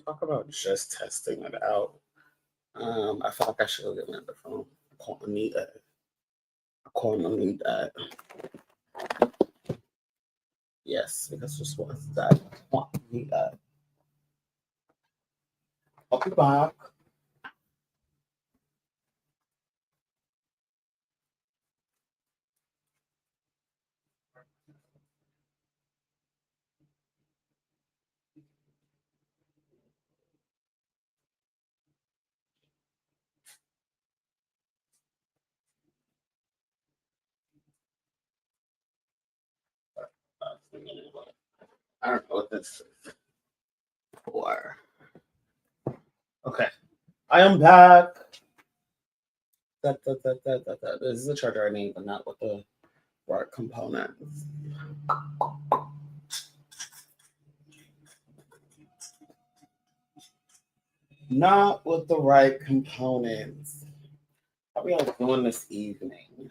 talk about just testing it out. I feel like I should go get another phone. I can't need that. I can't need that. Yes, because this was that. I can't need that. I'll be back. I don't know what this is for. Okay, I am back. This is the charger I need, but not with the right components. Not with the right components. How are y'all doing this evening?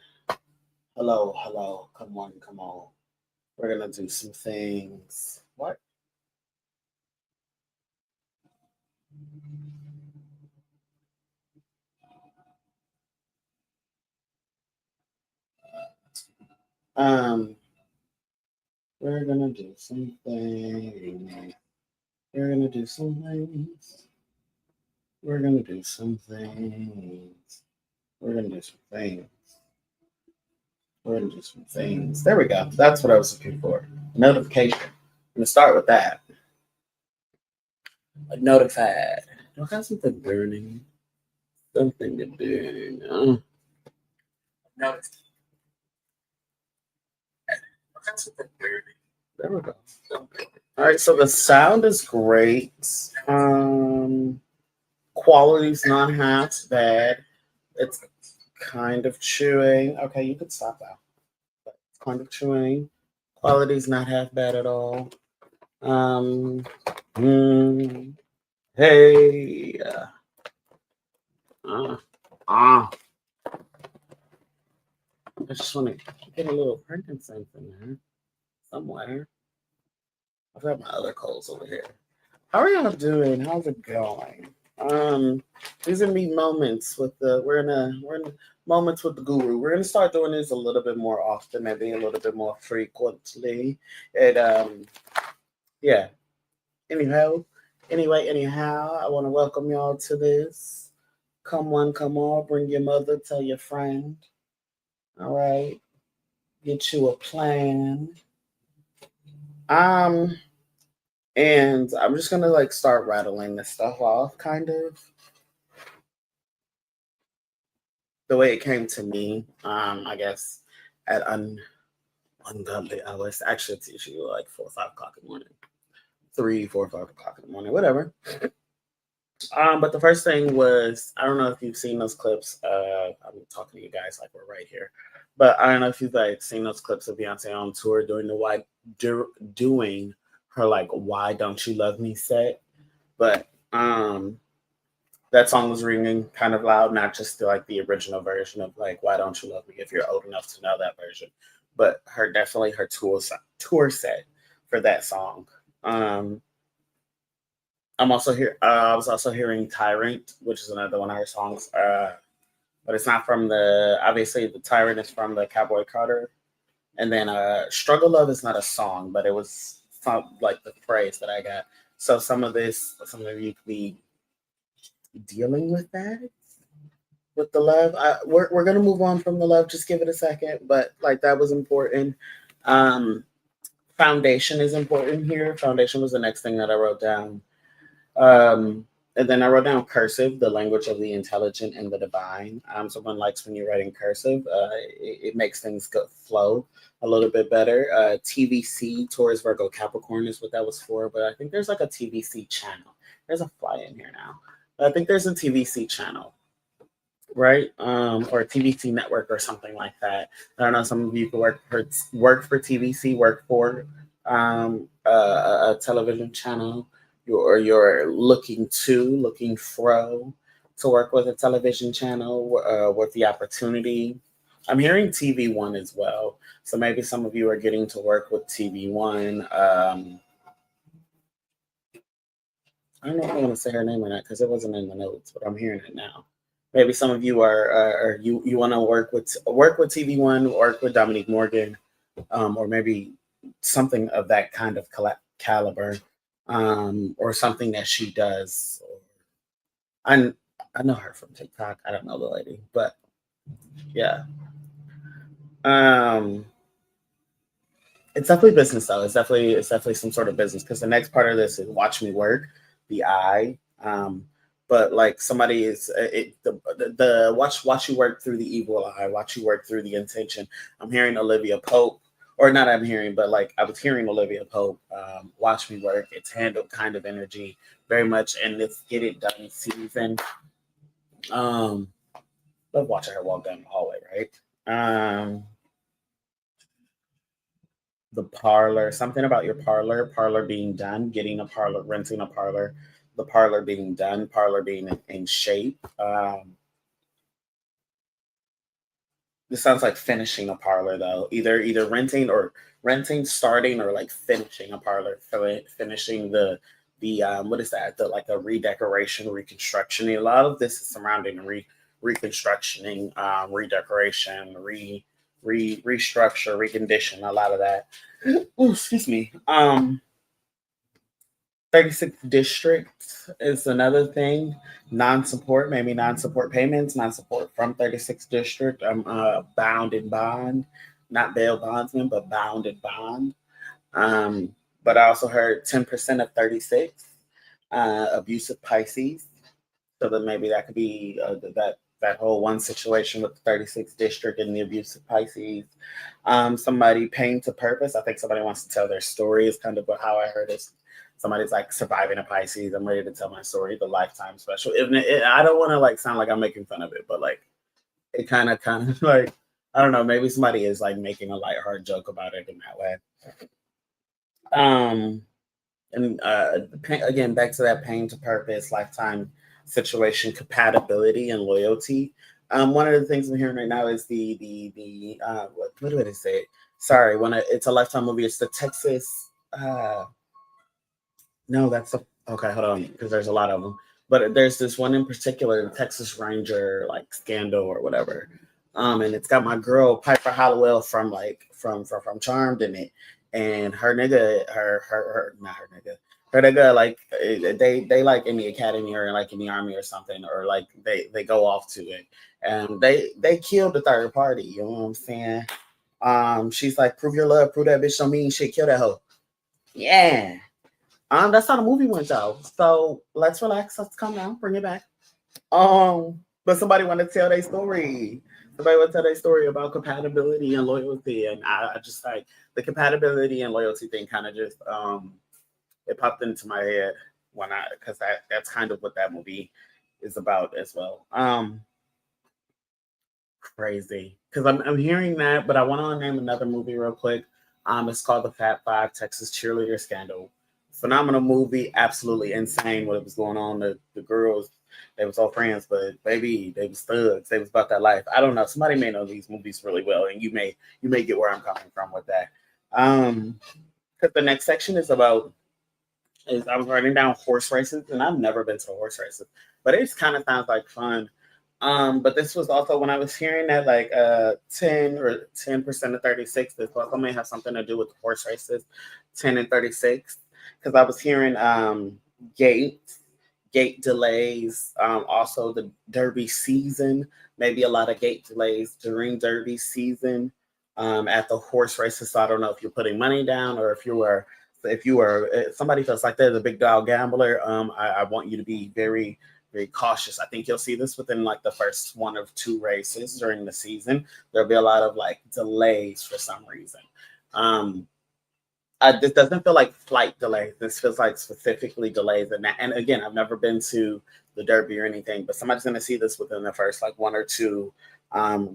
Hello, hello. Come on, come on. We're gonna do some things. What? Um, we're gonna do some things. We're gonna do some things. We're gonna do some things. We're gonna do some things. We're gonna do some things. There we go. That's what I was looking for. Notification. I'm gonna start with that. Like notified. Do I have something burning? Something to burn. Notified. There we go. All right, so the sound is great. Quality's not half bad. It's kind of chewing. Okay, you could stop that. It's kind of chewing. Quality's not half bad at all. Um, mm, hey, uh, I just want to get a little frankincense in there somewhere. I've got my other coals over here. How are y'all doing? How's it going? These are me moments with the we're in moments with the guru. We're gonna start doing this a little bit more often, maybe a little bit more frequently. And yeah. Anyhow, I want to welcome y'all to this. Come on, come on, bring your mother, tell your friend. All right. Get you a plan. Um, and I'm just gonna like start rattling this stuff off, kind of the way it came to me. I guess at ungodly hours. Actually, it's usually like 4 or 5 o'clock in the morning, 3, 4, 5 o'clock in the morning, whatever. But the first thing was I don't know if you've seen those clips. I'm talking to you guys like we're right here, but I don't know if you've like seen those clips of Beyonce on tour doing the doing her like "Why Don't You Love Me" set. But that song was ringing kind of loud, not just like the original version of like "Why Don't You Love Me" if you're old enough to know that version, but her tour set for that song. Um, I'm also here. I was also hearing "Tyrant," which is another one of her songs. But it's not from the. Obviously, the "Tyrant" is from the Cowboy Carter, and then "Struggle Love" is not a song, but it was some, like the phrase that I got. So some of you could be dealing with that with the love. We're gonna move on from the love. Just give it a second, but like that was important. Um, Foundation is important here. Foundation was the next thing that I wrote down. Um, and then I wrote down cursive, the language of the intelligent and the divine. Someone likes when you write in cursive. It makes things go flow a little bit better. TVC, Taurus, Virgo, Capricorn is what that was for. But I think there's like a TVC channel. There's a fly in here now. I think there's a TVC channel, right? Or a TVC network or something like that. I don't know. Some of you could work for TVC, work for a television channel, you're looking to work with a television channel with the opportunity. I'm hearing TV1 as well, so maybe some of you are getting to work with TV1. I don't know if I want to say her name or not because it wasn't in the notes, but I'm hearing it now. Maybe some of you are you want to work with TV One, work with Dominique Morgan, or maybe something of that kind of caliber, or something that she does. I I know her from TikTok. I don't know the lady, but yeah. Um, it's definitely business though. It's definitely some sort of business because the next part of this is watch me work, the eye. But like somebody is the watch you work through the evil eye, watch you work through the intention. I'm hearing Olivia Pope, or not. I'm hearing, but like I was hearing Olivia Pope. Watch me work. It's handled kind of energy, very much, and it's get it done season. Um, love watching her walk down the hallway, right? The parlor, something about your parlor being done, getting a parlor, renting a parlor, the parlor being done, parlor being in shape. This sounds like finishing a parlor though, either renting, starting, or like finishing a parlor, finishing the what is that? The like a redecoration, reconstruction. A lot of this is surrounding reconstructioning, redecoration, restructure, recondition. A lot of that. Ooh, excuse me. 36th district is another thing. Non-support, maybe non-support payments, non-support from 36th district. I'm bound in bond, not bail bondsman, but bound in bond. But I also heard 10% of 36 abusive Pisces. So then maybe that could be that whole one situation with the 36th district and the abusive Pisces. Somebody paying to purpose. I think somebody wants to tell their story is kind of how I heard it. Somebody's like surviving a Pisces. I'm ready to tell my story, the lifetime special. I don't want to like sound like I'm making fun of it, but like it kind of like I don't know. Maybe somebody is like making a lighthearted joke about it in that way. Um, and again, back to that pain to purpose, lifetime situation, compatibility, and loyalty. One of the things I'm hearing right now is what do I say? Sorry, it's a lifetime movie. It's the Texas. No, okay. Hold on, because there's a lot of them. But there's this one in particular, the Texas Ranger like scandal or whatever. And it's got my girl Piper Hollowell from Charmed in it, and her nigga, her not her nigga, her nigga like they like in the academy or like in the army or something, or like they go off to it, and they killed the third party. You know what I'm saying? She's like, prove your love, prove that bitch don't mean shit, kill that hoe. Yeah. That's how the movie went though. So let's relax. Let's calm down. Bring it back. But somebody want to tell their story. Somebody want to tell their story about compatibility and loyalty, and I just like the compatibility and loyalty thing. Kind of just it popped into my head when because that's kind of what that movie is about as well. Crazy because I'm hearing that, but I want to name another movie real quick. It's called The Fat Five: Texas Cheerleader Scandal. Phenomenal movie, absolutely insane what was going on. The girls, they was all friends, but baby, they was thugs. They was about that life. I don't know. Somebody may know these movies really well, and you may get where I'm coming from with that. Because the next section is I was writing down horse races, and I've never been to horse races, but it just kind of sounds like fun. But this was also when I was hearing that like 10% of 36, this also may have something to do with horse races, 10 and 36. Because I was hearing gate delays, also the Derby season, maybe a lot of gate delays during Derby season at the horse races. So I don't know if you're putting money down or if somebody feels like they're the big dog gambler. I want you to be very very cautious. I think you'll see this within like the first one of two races during the season. There'll be a lot of like delays for some reason. This doesn't feel like flight delays. This feels like specifically delays. And again, I've never been to the Derby or anything, but somebody's going to see this within the first like one or two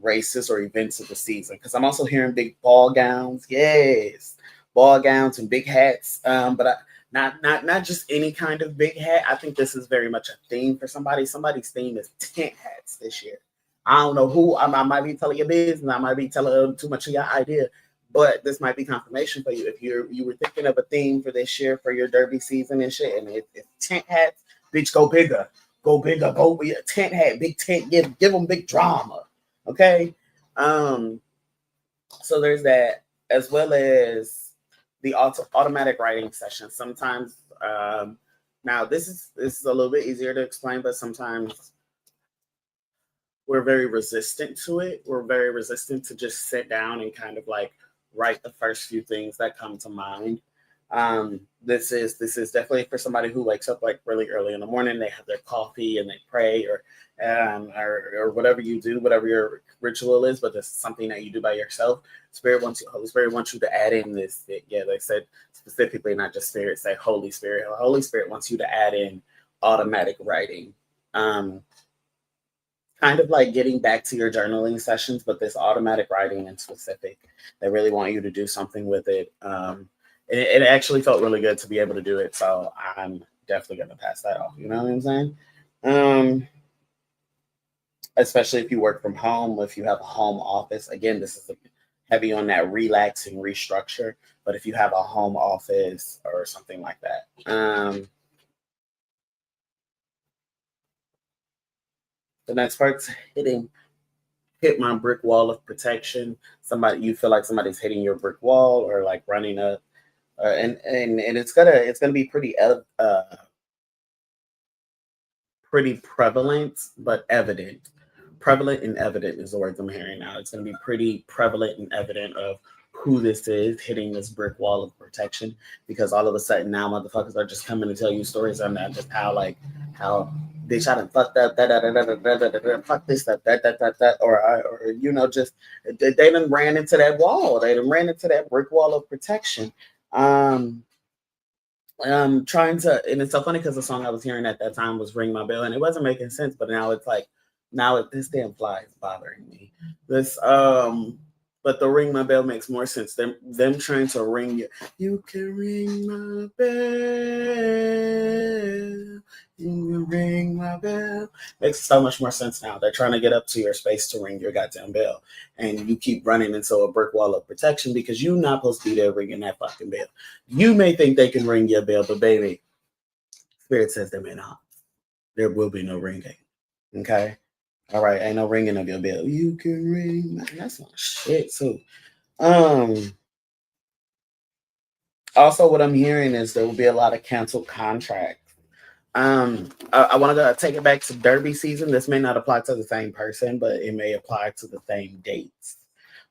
races or events of the season. Because I'm also hearing big ball gowns. Yes, ball gowns and big hats. Not just any kind of big hat. I think this is very much a theme for somebody. Somebody's theme is tent hats this year. I don't know who. I might be telling your business. I might be telling too much of your idea. But this might be confirmation for you if you were thinking of a theme for this year for your derby season and shit, and it's tent hats, bitch, go bigger, go be a tent hat, big tent, give them big drama, okay? Um, so there's that, as well as the automatic writing session. Sometimes, now this is a little bit easier to explain, but sometimes we're very resistant to it. We're very resistant to just sit down and kind of like write the first few things that come to mind. This is definitely for somebody who wakes up like really early in the morning. They have their coffee and they pray, or whatever you do, whatever your ritual is. But this is something that you do by yourself. Holy Spirit wants you to add in this. Yeah, they said specifically, not just Spirit. Say Holy Spirit. Holy Spirit wants you to add in automatic writing. Kind of like getting back to your journaling sessions, but this automatic writing in specific. They really want you to do something with it. It actually felt really good to be able to do it. So I'm definitely going to pass that off. You know what I'm saying? Especially if you work from home, if you have a home office. Again, this is heavy on that relax and restructure. But if you have a home office or something like that. The next part's hit my brick wall of protection. You feel like somebody's hitting your brick wall or like running up, and it's gonna be pretty prevalent but evident. Prevalent and evident is the words I'm hearing now. It's gonna be pretty prevalent and evident of who this is hitting this brick wall of protection, because all of a sudden now motherfuckers are just coming to tell you stories on that, just how bitch I done fucked up fuck this that or just they done ran into that wall. They done ran into that brick wall of protection. Trying to, and it's so funny because the song I was hearing at that time was Ring My Bell, and it wasn't making sense, but now it's like this damn fly is bothering me. But the Ring My Bell makes more sense. Them trying to ring you can ring my bell. You ring my bell. Makes so much more sense now. They're trying to get up to your space to ring your goddamn bell. And you keep running into a brick wall of protection because you're not supposed to be there ringing that fucking bell. You may think they can ring your bell, but baby, Spirit says they may not. There will be no ringing. Okay? All right, ain't no ringing of your bell. You can ring. Man, that's my shit too. Also, what I'm hearing is there will be a lot of canceled contracts. I want to take it back to Derby season. This may not apply to the same person, but it may apply to the same dates.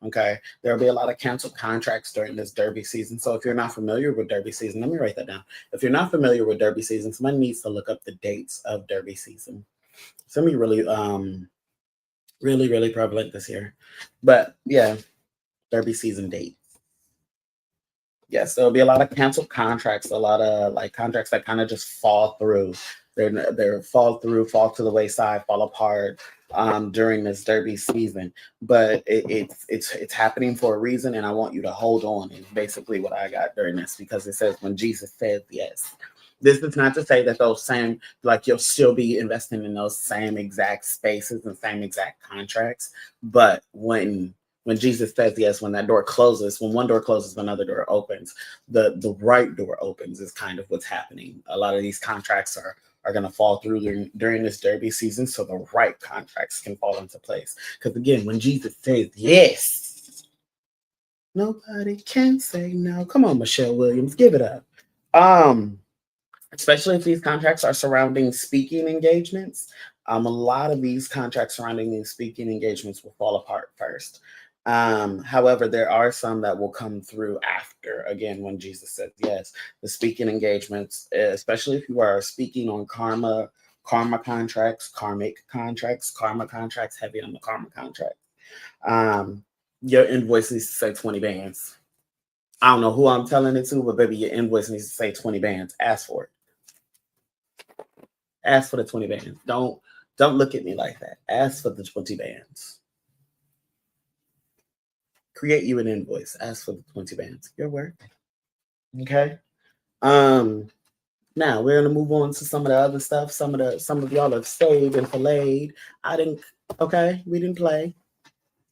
Okay, there will be a lot of canceled contracts during this Derby season. So if you're not familiar with Derby season, let me write that down. If you're not familiar with Derby season, somebody needs to look up the dates of Derby season. It's gonna be really prevalent this year. But yeah, Derby season date. Yes, there'll be a lot of canceled contracts, a lot of like contracts that kind of just fall through. They're fall to the wayside, fall apart during this Derby season. But it's happening for a reason, and I want you to hold on. Is basically what I got during this, because it says when Jesus says yes. This is not to say that those same, like you'll still be investing in those same exact spaces and same exact contracts, but when Jesus says yes, when that door closes, when one door closes, another door opens. The right door opens is kind of what's happening. A lot of these contracts are going to fall through during this Derby season, so the right contracts can fall into place. Because again, when Jesus says yes, nobody can say no. Come on, Michelle Williams, give it up. Especially if these contracts are surrounding speaking engagements. A lot of these contracts surrounding these speaking engagements will fall apart first. However, there are some that will come through after, again, when Jesus says yes. The speaking engagements, especially if you are speaking on karma contracts, karmic contracts, karma contracts, heavy on the karma contract. Your invoice needs to say 20 bands. I don't know who I'm telling it to, but baby, your invoice needs to say 20 bands. Ask for it. Ask for the 20 bands. Don't look at me like that. Ask for the 20 bands. Create you an invoice. Ask for the 20 bands. Your work. Okay. Now we're gonna move on to some of the other stuff. Some of y'all have stayed and filleted. We didn't play.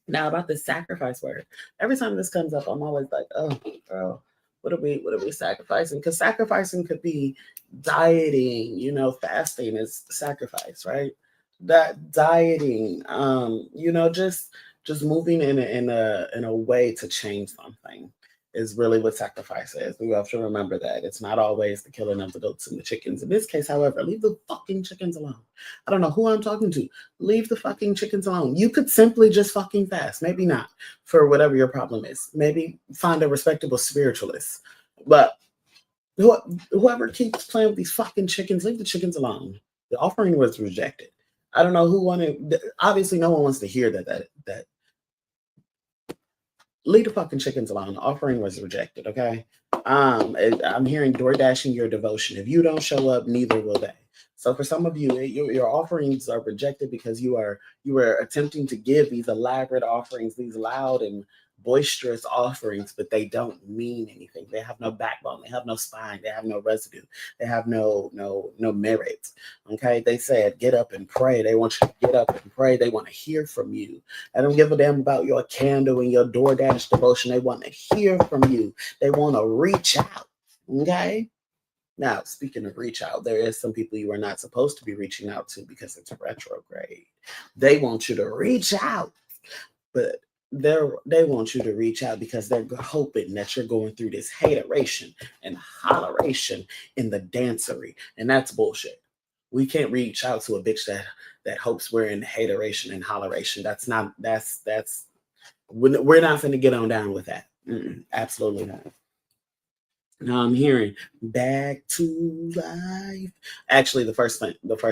Now about the sacrifice word. Every time this comes up, I'm always like, oh, girl, what are we sacrificing? Because sacrificing could be dieting, fasting is sacrifice, right? That dieting, just moving in a way to change something is really what sacrifice is. We have to remember that it's not always the killing of the goats and the chickens. In this case, however, leave the fucking chickens alone. I don't know who I'm talking to. Leave the fucking chickens alone. You could simply just fucking fast. Maybe not for whatever your problem is. Maybe find a respectable spiritualist. But whoever keeps playing with these fucking chickens, leave the chickens alone. The offering was rejected. I don't know who wanted. Obviously, no one wants to hear that. Leave the fucking chickens alone. The offering was rejected. Okay. I'm hearing door dashing your devotion. If you don't show up, neither will they. So for some of you, your offerings are rejected because you are attempting to give these elaborate offerings, these loud and boisterous offerings, but they don't mean anything. They have no backbone. They have no spine. They have no residue. They have no merit. Okay. They said, get up and pray. They want you to get up and pray. They want to hear from you. I don't give a damn about your candle and your DoorDash devotion. They want to hear from you. They want to reach out. Okay. Now, speaking of reach out, there is some people you are not supposed to be reaching out to because it's retrograde. They want you to reach out, but they want you to reach out because they're hoping that you're going through this hateration and holleration in the dancery, and that's bullshit. We can't reach out to a bitch that hopes we're in hateration and holleration. That's we're not going to get on down with that. Absolutely not. Now I'm hearing back to life. Actually, the first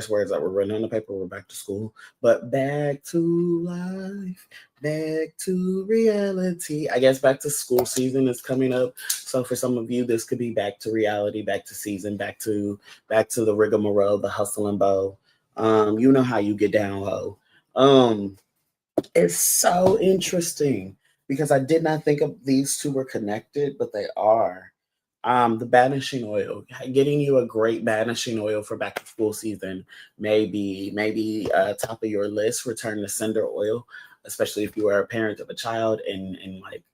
words that were written on the paper were back to school, but back to life, back to reality. I guess back to school season is coming up. So for some of you, this could be back to reality, back to season, back to the rigmarole, the hustle and bow. You know how you get down low. It's so interesting because I did not think of these two were connected, but they are. The banishing oil, getting you a great banishing oil for back to school season, maybe top of your list. Return to sender oil, especially if you are a parent of a child in like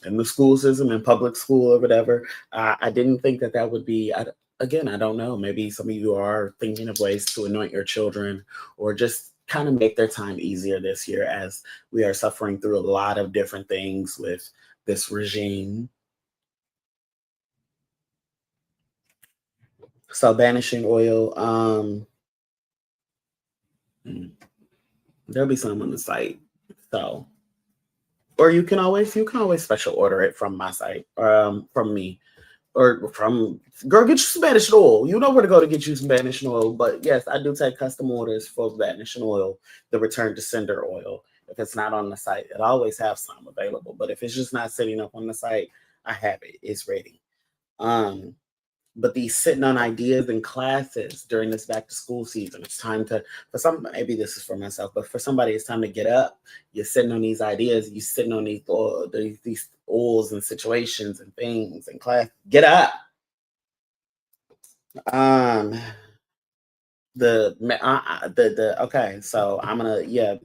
in the school system, in public school or whatever. I didn't think that would be. Again, I don't know. Maybe some of you are thinking of ways to anoint your children or just kind of make their time easier this year as we are suffering through a lot of different things with this regime. So banishing oil, there'll be some on the site. So, or you can always special order it from my site, from me, or from girl. Get you some Spanish oil. You know where to go to get you some Spanish oil. But yes, I do take custom orders for Spanish oil, the return to sender oil. If it's not on the site, it always have some available. But if it's just not sitting up on the site, I have it. It's ready. Um, but these sitting on ideas in classes during this back to school season, it's time to, for some, maybe this is for myself, but for somebody, it's time to get up. You're sitting on these ideas, you're sitting on these oils and situations and things in class. Get up. Um, okay, so I'm gonna, yeah.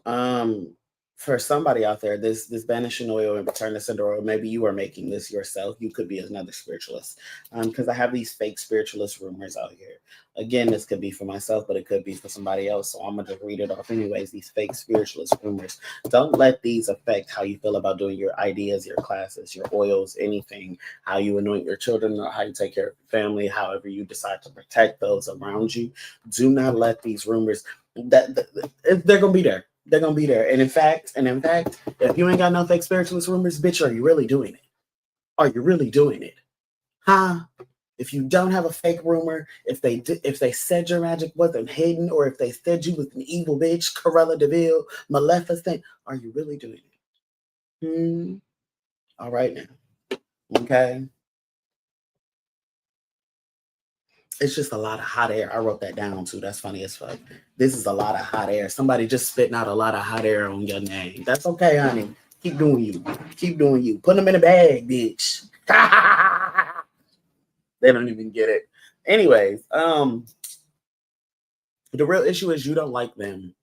Um, for somebody out there, this banishing oil and return to sender oil, maybe you are making this yourself. You could be another spiritualist. Because I have these fake spiritualist rumors out here. Again, this could be for myself, but it could be for somebody else. So I'm gonna just read it off anyways. These fake spiritualist rumors. Don't let these affect how you feel about doing your ideas, your classes, your oils, anything, how you anoint your children, or how you take care of your family, however you decide to protect those around you. Do not let these rumors they're gonna be there. They're gonna be there. And in fact, if you ain't got no fake spiritualist rumors, bitch, are you really doing it? Are you really doing it? Huh? If you don't have a fake rumor, if they said your magic wasn't hidden, or if they said you was an evil bitch, Corella Deville, Maleficent, are you really doing it? All right now. Okay. It's just a lot of hot air. I wrote that down too. That's funny as fuck. This is a lot of hot air. Somebody just spitting out a lot of hot air on your name. That's okay, honey. Keep doing you. Keep doing you. Put them in a bag, bitch. They don't even get it. Anyways, the real issue is you don't like them.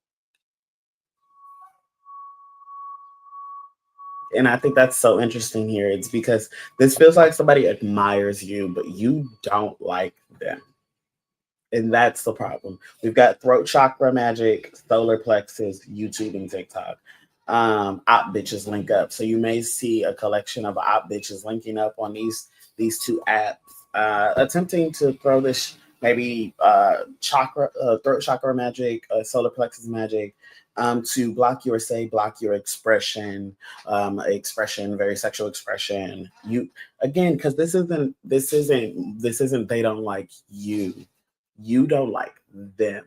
And I think that's so interesting here. It's because this feels like somebody admires you, but you don't like them. And that's the problem. We've got throat chakra magic, solar plexus, YouTube, and TikTok. Op bitches link up. So you may see a collection of op bitches linking up on these two apps, attempting to throw this maybe chakra, throat chakra magic, solar plexus magic, to block your say, block your expression, expression, very sexual expression. You again, because this isn't they don't like you don't like them.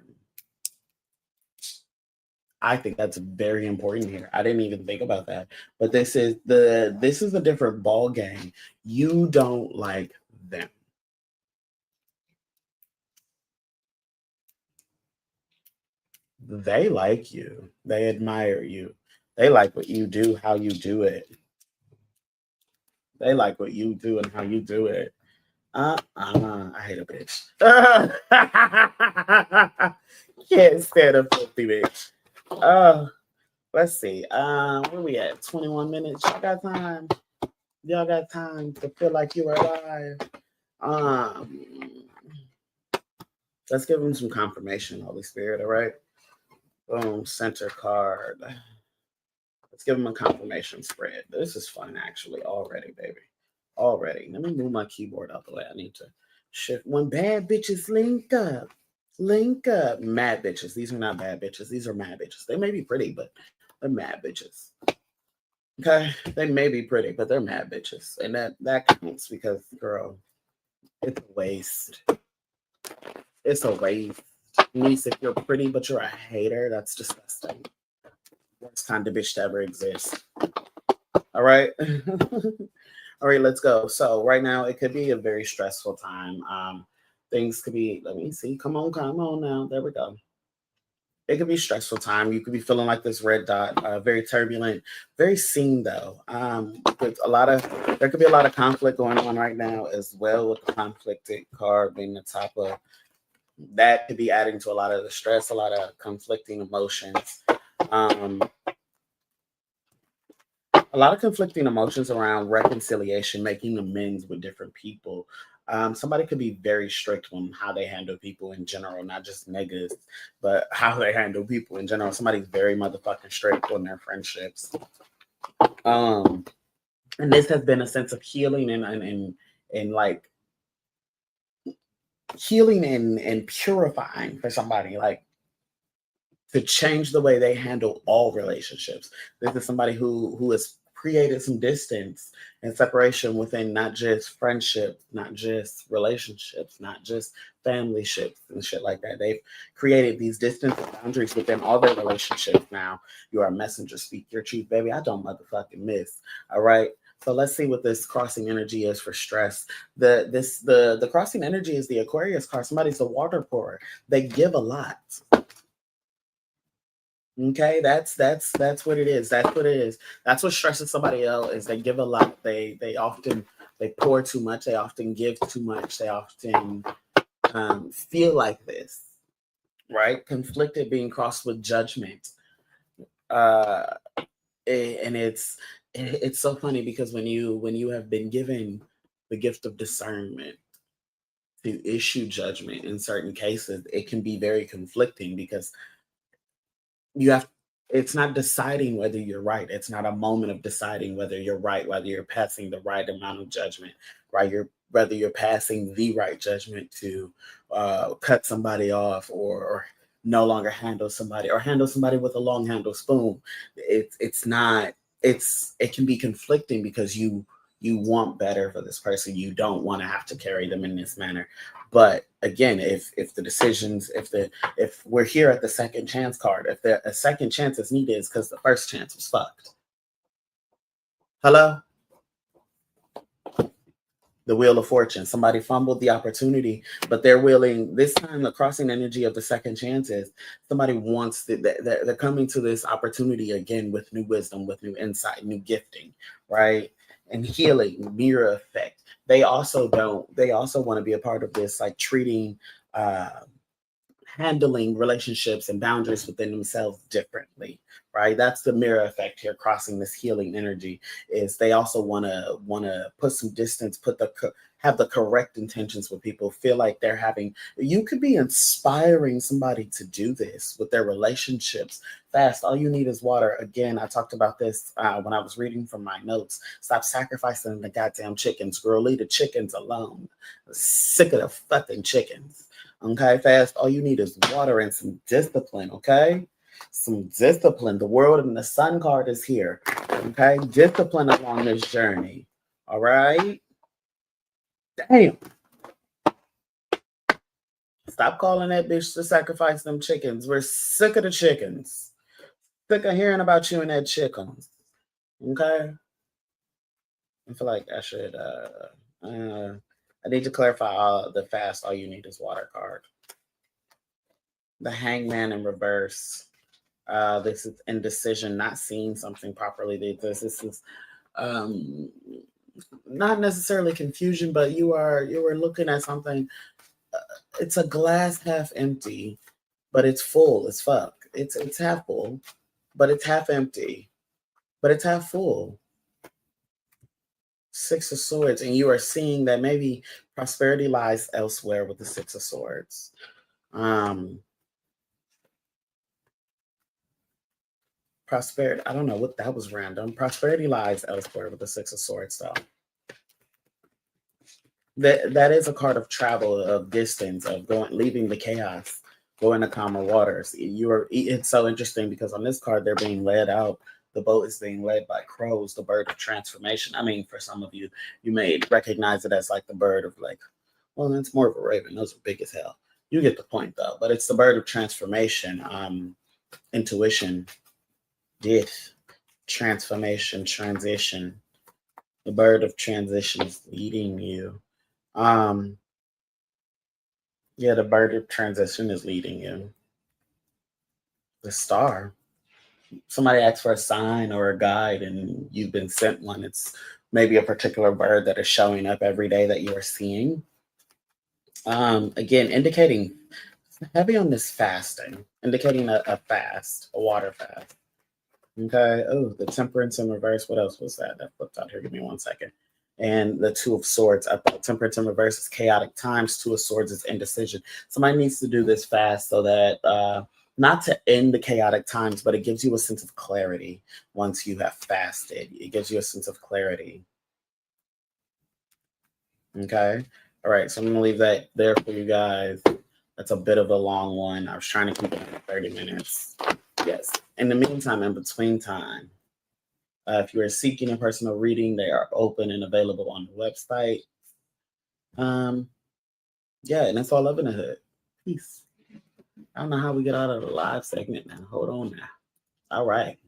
I think that's very important here. I didn't even think about that. But this is a different ball game. You don't like them. They like you. They admire you. They like what you do, how you do it. They like what you do and how you do it. I hate a bitch. Can't stand a filthy bitch. Uh, let's see. Where we at? 21 minutes. Y'all got time. Y'all got time to feel like you are alive. Um, let's give them some confirmation, Holy Spirit. All right. Boom. Center card. Let's give them a confirmation spread. This is fun, actually. Already, baby. Already. Let me move my keyboard out the way. I need to shift. When bad bitches link up. Link up. Mad bitches. These are not bad bitches. These are mad bitches. They may be pretty, but they're mad bitches. Okay, they may be pretty, but they're mad bitches, and that counts because, girl, it's a waste. It's a waste. Niece, if you're pretty but you're a hater, that's disgusting. Worst kind of bitch to ever exist. All right, all right, let's go. So right now, it could be a very stressful time. Things could be. Let me see. Come on now. There we go. It could be stressful time. You could be feeling like this red dot, very turbulent, very seen though. With a lot of there could be a lot of conflict going on right now as well, with the conflicted card being the top of that could be adding to a lot of the stress, a lot of conflicting emotions. Um, a lot of conflicting emotions around reconciliation, making amends with different people. Somebody could be very strict on how they handle people in general, not just niggas, but how they handle people in general. Somebody's very motherfucking strict on their friendships. Um, and this has been a sense of healing and like healing and purifying for somebody. Like to change the way they handle all relationships. This is somebody who has created some distance and separation within not just friendship, not just relationships, not just family ships and shit like that. They've created these distance and boundaries within all their relationships now. You are a messenger, speak your truth, baby. I don't motherfucking miss. All right. So let's see what this crossing energy is for stress. The crossing energy is the Aquarius card. Somebody's a water pourer. They give a lot. Okay, that's what it is. That's what it is. That's what stresses somebody else is they give a lot. They often they pour too much. They often give too much. They often feel like this, right? Conflicted, being crossed with judgment. Uh, and it's so funny because when you have been given the gift of discernment to issue judgment in certain cases, it can be very conflicting because you have it's not deciding whether you're right. It's not a moment of deciding whether you're right, whether you're passing the right amount of judgment, right? You're whether you're passing the right judgment to cut somebody off or no longer handle somebody or handle somebody with a long handle spoon. It's not it can be conflicting because you want better for this person. You don't want to have to carry them in this manner. But again, if the decisions, if we're here at the second chance card, if there a second chance is needed, is because the first chance was fucked. Hello, the wheel of fortune. Somebody fumbled the opportunity, but they're willing this time. The crossing energy of the second chances. Somebody wants they're coming to this opportunity again with new wisdom, with new insight, new gifting, right? And healing, mirror effect. They also don't. They also want to be a part of this, like treating. Uh, handling relationships and boundaries within themselves differently, right? That's the mirror effect here, crossing this healing energy. Is they also want to put some distance, have the correct intentions with people, feel like they're having, you could be inspiring somebody to do this with their relationships fast. All you need is water. Again, I talked about this when I was reading from my notes. Stop sacrificing the goddamn chickens, girl. Leave the chickens alone. Sick of the fucking chickens. Okay, fast. All you need is water and some discipline. Okay, some discipline. The world and the sun card is here. Okay, discipline along this journey. All right. Damn. Stop calling that bitch to sacrifice them chickens. We're sick of the chickens. Sick of hearing about you and that chickens. Okay. I feel like I need to clarify the fast. All you need is water card. The hangman in reverse. This is indecision, not seeing something properly. This is um, not necessarily confusion, but you were looking at something. It's a glass half empty, but it's full as fuck. It's half full, but it's half empty, but it's half full. Six of Swords, and you are seeing that maybe prosperity lies elsewhere with the Six of Swords. Prosperity, I don't know what that was random. Prosperity lies elsewhere with the Six of Swords, though. That is a card of travel, of distance, of leaving the chaos, going to calmer waters. It's so interesting because on this card they're being led out. The boat is being led by crows, the bird of transformation. I mean, for some of you, you may recognize it as like the bird of like, well, that's more of a raven. Those are big as hell. You get the point though. But it's the bird of transformation, intuition, death, transformation, transition. The bird of transition is leading you. Yeah, the bird of transition is leading you. The star. Somebody asks for a sign or a guide and you've been sent one. It's maybe a particular bird that is showing up every day that you are seeing. Again, indicating heavy on this fasting, indicating a fast, a water fast. Okay. Oh, the temperance in reverse. What else was that? That flipped out here. Give me 1 second. And the Two of Swords. I thought temperance in reverse is chaotic times. Two of Swords is indecision. Somebody needs to do this fast so that not to end the chaotic times, but it gives you a sense of clarity once you have fasted. It gives you a sense of clarity. Okay. All right. So I'm going to leave that there for you guys. That's a bit of a long one. I was trying to keep it at 30 minutes. Yes. In the meantime, in between time, if you are seeking a personal reading, they are open and available on the website. Yeah, and that's all love in the hood. Peace. I don't know how we get out of the live segment now. Hold on now. All right.